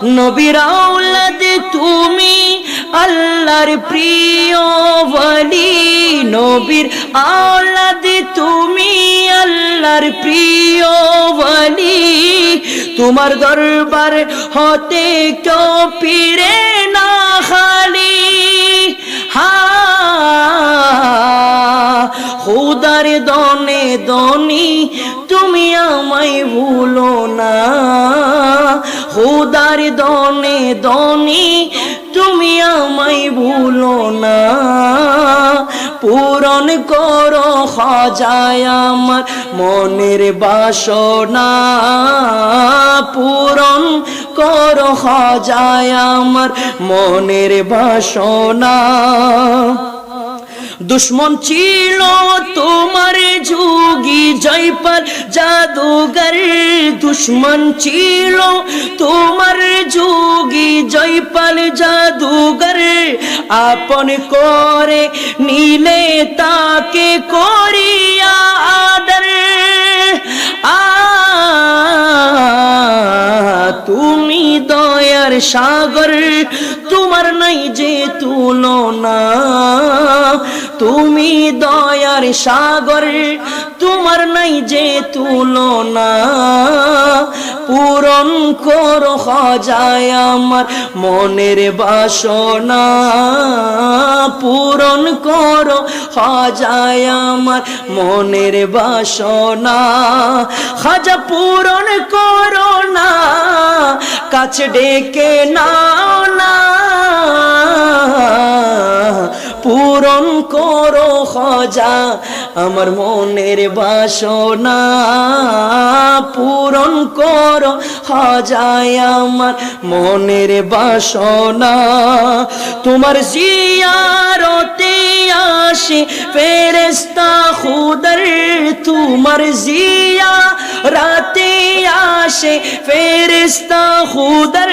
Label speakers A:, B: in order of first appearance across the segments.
A: নবীর আওলাদ তুমি আল্লাহর প্রিয় ওলি, নবীর আওলাদ তুমি আল্লাহর প্রিয় ওলি। তোমার দরবার হতে কেউ ফিরে না খালি। খুদার দনে দনি তুমি আমায় ভুলো না, খুদার দনে দনি তুমি আমায় ভুলো না। পূরণ করো খাজায় আমার মনের বাসনা, পূরণ করো খাজায় আমার মনের বাসনা। দুশ্মন ছিল তোমার যুগী জয়পাল জাদুগর, দুশ্মন ছিল তোমার যুগী জয়পাল জাদুগর। আপন করে নিলে তাকে করিয়া আদর। তুমি দয়ার সাগর, তোমার নাই যে তুলনা। তুমি দয়ার সাগর, তোমার নাই যে তুলনা। পূরণ করো খাজায় আমার মনের বাসনা, পূরণ করো খাজায় আমার মনের বাসনা। খাজা পূরণ করো না, কাছে ডেকে নাও না। পূরণ করো খাজা আমার মনের বাসনা, পূরণ করো খাজায় আমার মনের বাসনা। তোমার জিয়ারতে আসে ফেরেশতা খুদার, তোমার জিয়ারতে আসে ফেরেশতা খুদার।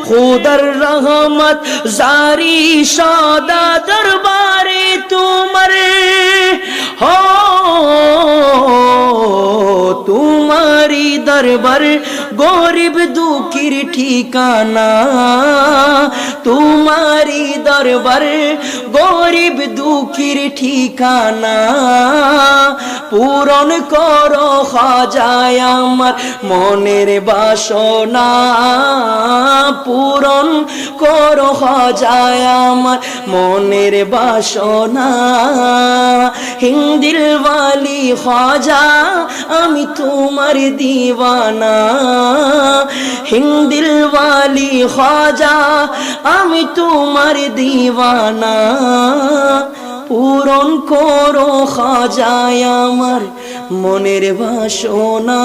A: খুদার রহমত জারি সদা দরবারে তোমার। हो तुम्हारी दरबार गरीब दुखीर ठिकाना, तुम्हारी दरबार गरीब दुखीर ठिकाना। पूरन करो खाजाय आमार मनेर बासना, पूरन करो खाजाय आमार मनेर बासना। हिंदिल वाली खाजा आमी तुम्हार दीवाना, हिंदिल वाली खाजा आमी तुम्हार दीवाना। पूरन करो खाजाय आमार मनेर बासना।